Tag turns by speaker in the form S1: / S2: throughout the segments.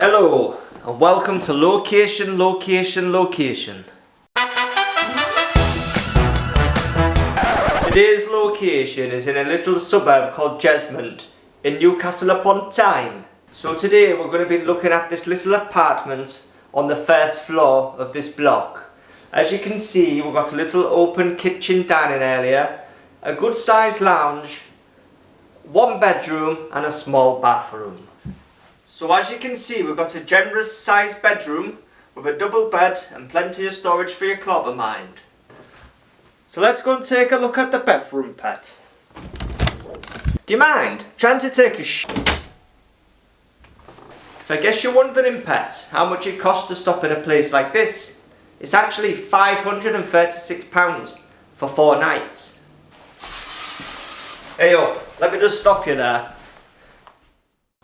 S1: Hello and welcome to Location. Today's location is in a little suburb called Jesmond in Newcastle upon Tyne. So today we're going to be looking at this little apartment on the first floor of this block. As you can see, we've got a little open kitchen dining area, a good sized lounge, one bedroom and a small bathroom. So as you can see, we've got a generous sized bedroom with a double bed and plenty of storage for your clobber mind. So let's go and take a look at the bedroom, pet. Do you mind trying to take a So I guess you're wondering, pet, how much it costs to stop in a place like this. It's actually £536 for 4 nights. Hey up, let me just stop you there.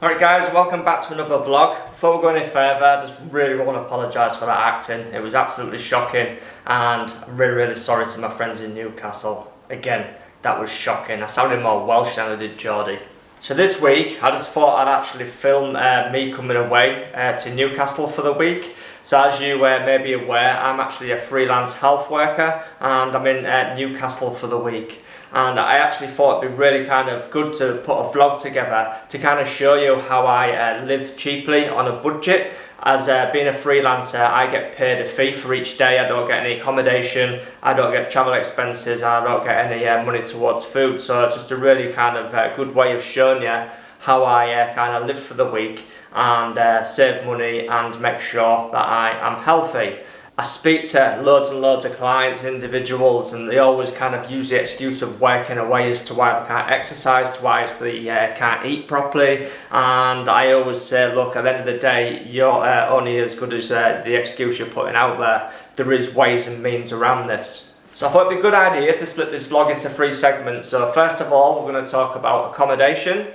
S1: Alright guys, welcome back to another vlog. Before we go any further, I just really want to apologise for that acting. It was absolutely shocking and I'm really sorry to my friends in Newcastle. Again, that was shocking. I sounded more Welsh than I did Geordie. So this week, I just thought I'd actually film me coming away to Newcastle for the week. So as you may be aware, I'm actually a freelance health worker and I'm in Newcastle for the week. And I actually thought it'd be really kind of good to put a vlog together to kind of show you how I live cheaply on a budget. As being a freelancer, I get paid a fee for each day. I don't get any accommodation, I don't get travel expenses, I don't get any money towards food. So it's just a really kind of good way of showing you how I kind of live for the week and save money and make sure that I am healthy. I speak to loads and loads of clients, individuals, and they always kind of use the excuse of working away as to why they can't exercise, to why they can't eat properly. And I always say, look, at the end of the day, you're only as good as the excuse you're putting out there. There is ways and means around this. So I thought it'd be a good idea to split this vlog into 3 segments. So first of all, we're going to talk about accommodation.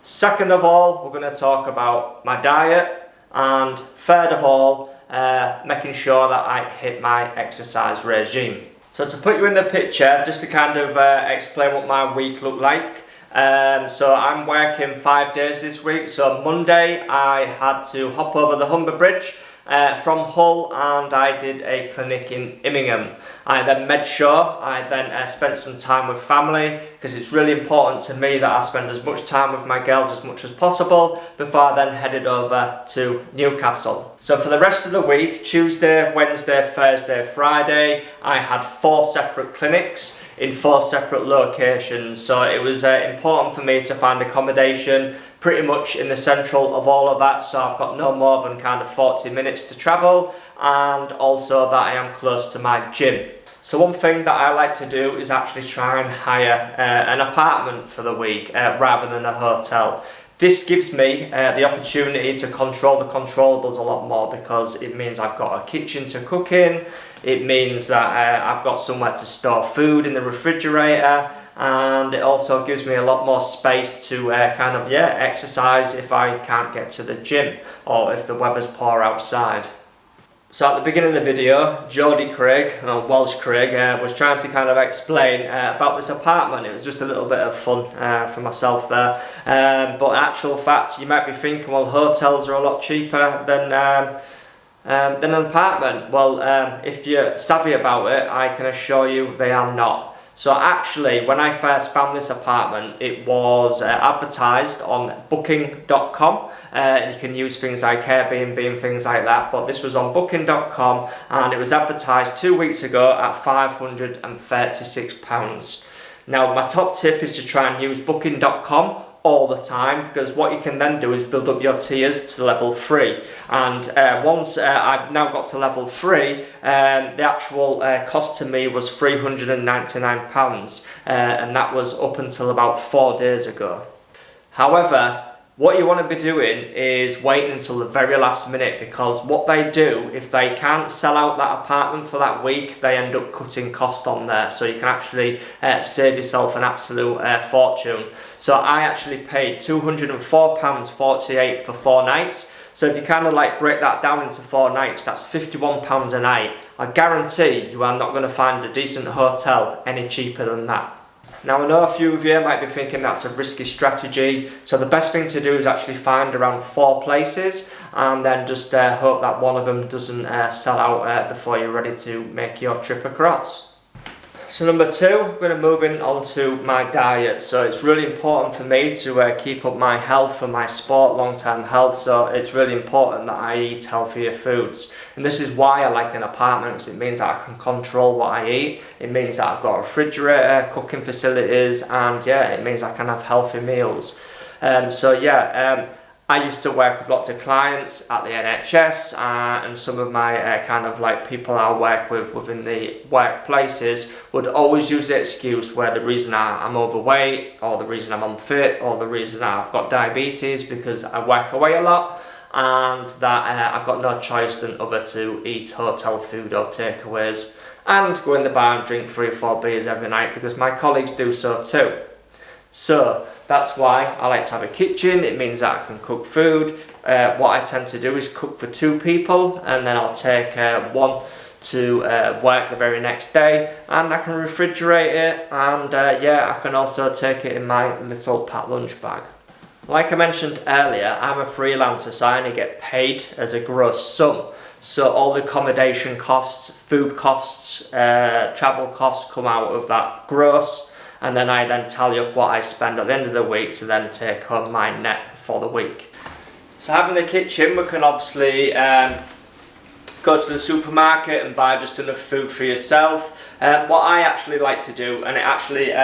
S1: Second of all, we're going to talk about my diet. And third of all, making sure that I hit my exercise regime. So to put you in the picture, just to kind of explain what my week looked like. So I'm working 5 days this week. So Monday I had to hop over the Humber Bridge from Hull and I did a clinic in Immingham. I then made sure I then spent some time with family because it's really important to me that I spend as much time with my girls as much as possible before I then headed over to Newcastle. So for the rest of the week, Tuesday, Wednesday, Thursday, Friday, I had 4 separate clinics in 4 separate locations. So it was important for me to find accommodation pretty much in the central of all of that. So I've got no more than kind of 40 minutes to travel and also that I am close to my gym. So one thing that I like to do is actually try and hire an apartment for the week rather than a hotel. This gives me the opportunity to control the controllables a lot more because it means I've got a kitchen to cook in, it means that I've got somewhere to store food in the refrigerator, and it also gives me a lot more space to exercise if I can't get to the gym or if the weather's poor outside. So at the beginning of the video, Geordie Craig, Welsh Craig, was trying to kind of explain about this apartment. It was just a little bit of fun for myself there. But in actual fact, you might be thinking, well, hotels are a lot cheaper than an apartment. Well, if you're savvy about it, I can assure you they are not. So actually, when I first found this apartment, it was advertised on booking.com. You can use things like Airbnb and things like that, but this was on booking.com and it was advertised 2 weeks ago at £536. Now, my top tip is to try and use booking.com all the time because what you can then do is build up your tiers to level 3, and once I've now got to level 3, the actual cost to me was £399 and that was up until about 4 days ago. However, what you want to be doing is waiting until the very last minute because what they do, if they can't sell out that apartment for that week, they end up cutting costs on there. So you can actually save yourself an absolute fortune. So I actually paid £204.48 for 4 nights. So if you kind of like break that down into 4 nights, that's £51 a night. I guarantee you are not going to find a decent hotel any cheaper than that. Now I know a few of you might be thinking that's a risky strategy, so the best thing to do is actually find around 4 places and then just hope that one of them doesn't sell out before you're ready to make your trip across. So number 2, we're going to move in on to my diet. So it's really important for me to keep up my health for my sport, long-term health. So it's really important that I eat healthier foods. And this is why I like an apartment, because it means that I can control what I eat. It means that I've got a refrigerator, cooking facilities, and yeah, it means I can have healthy meals. I used to work with lots of clients at the NHS and some of my kind of like people I work with within the workplaces would always use the excuse where the reason I'm overweight or the reason I'm unfit or the reason I've got diabetes because I work away a lot and that I've got no choice than other to eat hotel food or takeaways and go in the bar and drink 3 or 4 beers every night because my colleagues do so too. So that's why I like to have a kitchen. It means that I can cook food. What I tend to do is cook for 2 people and then I'll take one to work the very next day and I can refrigerate it and I can also take it in my little packed lunch bag. Like I mentioned earlier, I'm a freelancer, so I only get paid as a gross sum. So all the accommodation costs, food costs, travel costs come out of that gross. And then I tally up what I spend at the end of the week to then take home my net for the week. So having the kitchen, we can obviously go to the supermarket and buy just enough food for yourself. What I actually like to do, and it actually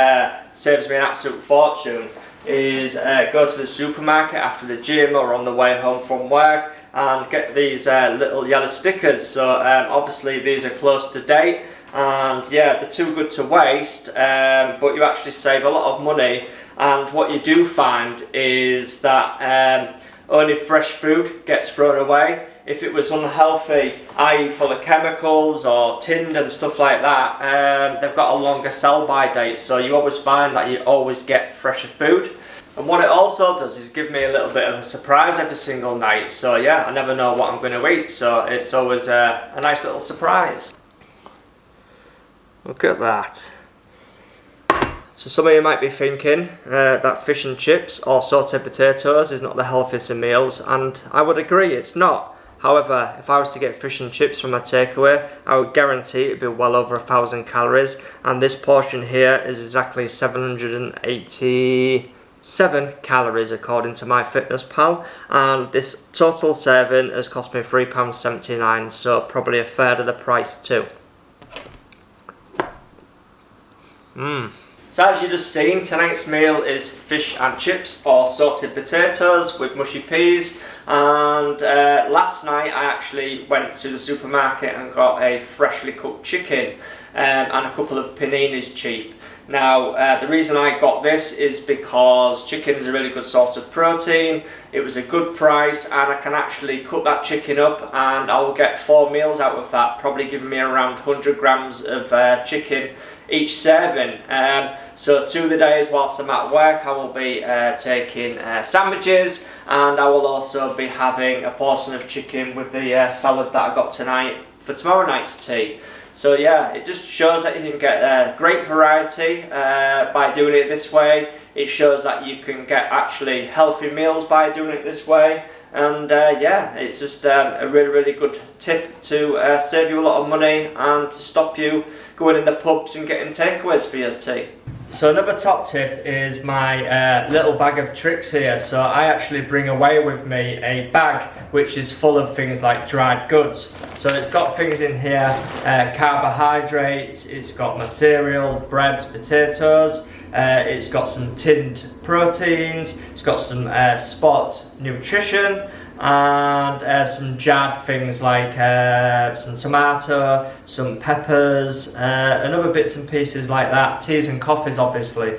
S1: saves me an absolute fortune, is go to the supermarket after the gym or on the way home from work and get these little yellow stickers. So obviously these are close to date. And yeah, they're too good to waste, but you actually save a lot of money. And what you do find is that only fresh food gets thrown away. If it was unhealthy, i.e. full of chemicals or tinned and stuff like that, they've got a longer sell-by date, so you always find that you always get fresher food. And what it also does is give me a little bit of a surprise every single night. So yeah, I never know what I'm going to eat, so it's always a nice little surprise. Look at that. So some of you might be thinking that fish and chips or sauteed potatoes is not the healthiest of meals, and I would agree, it's not. However, if I was to get fish and chips from a takeaway, I would guarantee it'd be well over 1,000 calories, and this portion here is exactly 787 calories according to MyFitnessPal, and this total serving has cost me £3.79, so probably a third of the price too. So as you just seen, tonight's meal is fish and chips or sauteed potatoes with mushy peas, and last night I actually went to the supermarket and got a freshly cooked chicken and a couple of paninis cheap. Now the reason I got this is because chicken is a really good source of protein, it was a good price, and I can actually cook that chicken up and I will get 4 meals out of that, probably giving me around 100 grams of chicken each serving. So 2 of the days whilst I'm at work I will be taking sandwiches, and I will also be having a portion of chicken with the salad that I got tonight for tomorrow night's tea. So yeah, it just shows that you can get a great variety by doing it this way. It shows that you can get actually healthy meals by doing it this way. And yeah, it's just a really good tip to save you a lot of money and to stop you going in the pubs and getting takeaways for your tea. So another top tip is my little bag of tricks here. So I actually bring away with me a bag which is full of things like dried goods. So it's got things in here, carbohydrates, it's got my cereals, breads, potatoes, it's got some tinned proteins, it's got some sports nutrition, and some jarred things like some tomato, some peppers, and other bits and pieces like that, teas and coffees obviously.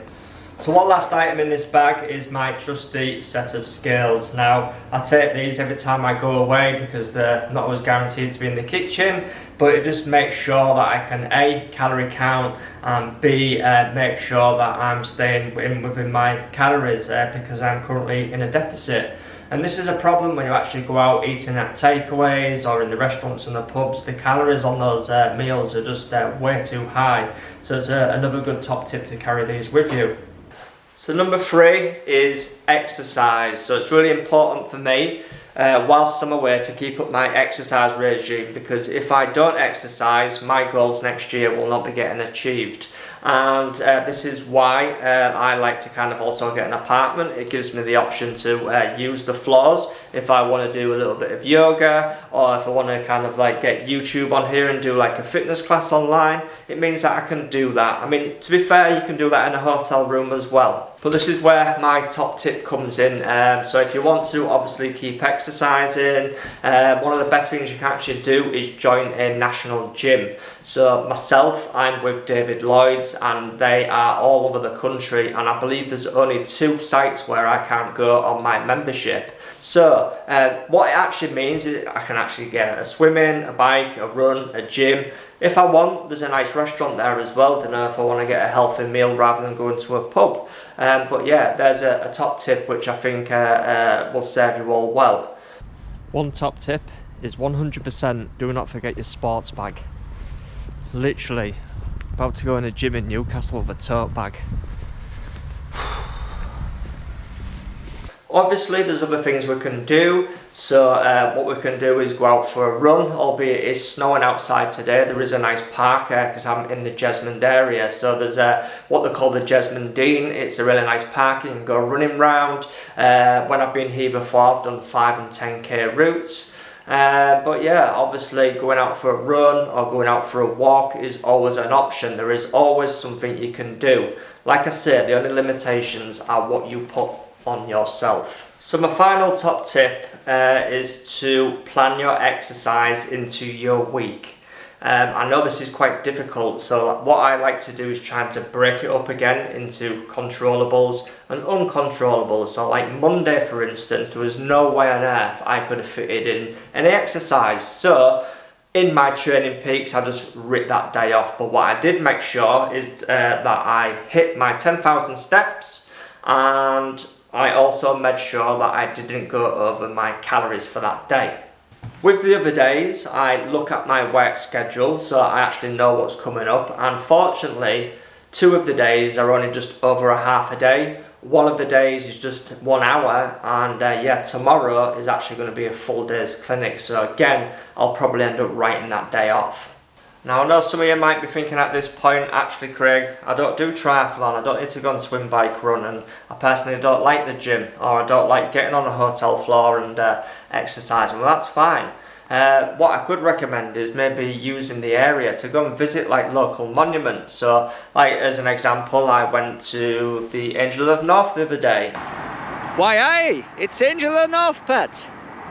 S1: So one last item in this bag is my trusty set of scales. Now I take these every time I go away because they're not always guaranteed to be in the kitchen, but it just makes sure that I can A, calorie count, and B, make sure that I'm staying within my calories because I'm currently in a deficit. And this is a problem when you actually go out eating at takeaways or in the restaurants and the pubs. The calories on those meals are just way too high. So it's another good top tip to carry these with you. So number 3 is exercise. So it's really important for me whilst I'm away to keep up my exercise regime, because if I don't exercise, my goals next year will not be getting achieved. And this is why I like to kind of also get an apartment. It gives me the option to use the floors if I want to do a little bit of yoga, or if I want to kind of like get YouTube on here and do like a fitness class online. It means that I can do that. I mean, to be fair, you can do that in a hotel room as well. But this is where my top tip comes in. So if you want to obviously keep exercising, one of the best things you can actually do is join a national gym. So myself, I'm with David Lloyd's, and they are all over the country, and I believe there's only 2 sites where I can't go on my membership. So what it actually means is I can actually get a swim in, a bike, a run, a gym. If I want, there's a nice restaurant there as well, don't know, if I want to get a healthy meal rather than going to a pub. But yeah, there's a top tip which I think will serve you all well. One top tip is 100% do not forget your sports bag. Literally, about to go in a gym in Newcastle with a tote bag. Obviously there's other things we can do, so what we can do is go out for a run, albeit it's snowing outside today. There is a nice park because I'm in the Jesmond area, so there's what they call the Jesmond Dean. It's a really nice park, you can go running round. When I've been here before, I've done 5 and 10k routes. But yeah, obviously going out for a run or going out for a walk is always an option. There is always something you can do. Like I said, the only limitations are what you put on yourself. So my final top tip is to plan your exercise into your week. I know this is quite difficult, so what I like to do is try to break it up again into controllables and uncontrollables. So like Monday, for instance, there was no way on earth I could have fitted in any exercise. So in my training peaks, I just ripped that day off. But what I did make sure is that I hit my 10,000 steps, and I also made sure that I didn't go over my calories for that day. With the other days, I look at my work schedule, so I actually know what's coming up. Unfortunately, 2 of the days are only just over a half a day. 1 of the days is just 1 hour, and yeah, tomorrow is actually going to be a full day's clinic. So again, I'll probably end up writing that day off. Now I know some of you might be thinking at this point, actually Craig, I don't do triathlon, I don't need to go and swim, bike, run, and I personally don't like the gym, or I don't like getting on a hotel floor and exercising. Well, that's fine. What I could recommend is maybe using the area to go and visit like local monuments. So like as an example, I went to the Angel of the North the other day. Why aye, it's Angel of the North, pet.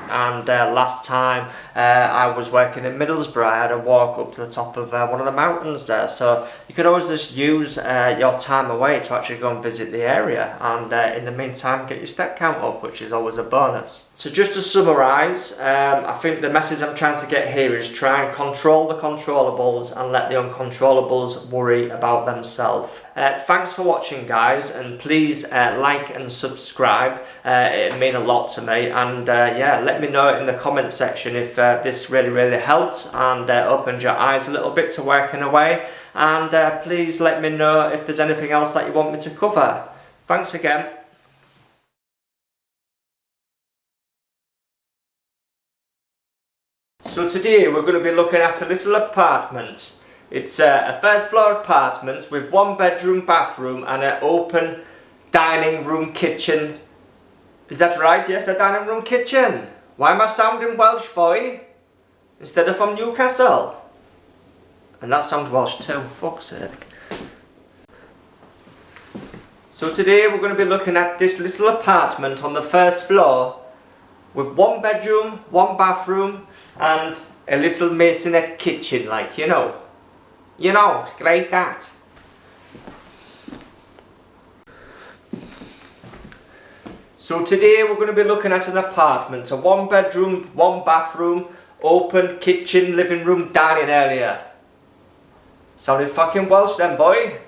S1: And last time I was working in Middlesbrough, I had a walk up to the top of one of the mountains there. So you could always just use your time away to actually go and visit the area, and in the meantime get your step count up, which is always a bonus. So just to summarise, I think the message I'm trying to get here is try and control the controllables and let the uncontrollables worry about themselves. Thanks for watching, guys, and please like and subscribe. It means a lot to me, and yeah, let me know in the comment section if this really helped and opened your eyes a little bit to working away, and please let me know if there's anything else that you want me to cover. Thanks again. So today we're going to be looking at a little apartment. It's a first floor apartment with 1 bedroom, bathroom and an open dining room kitchen. Is that right? Yes, a dining room kitchen. Why am I sounding Welsh, boy? Instead of from Newcastle. And that sounds Welsh too, fuck's sake. So today we're going to be looking at this little apartment on the first floor with 1 bedroom, 1 bathroom and a little masonette kitchen, like, you know. You know, it's great that. So today we're going to be looking at an apartment, a 1 bedroom, 1 bathroom, open kitchen, living room, dining area. Sounded fucking Welsh then, boy.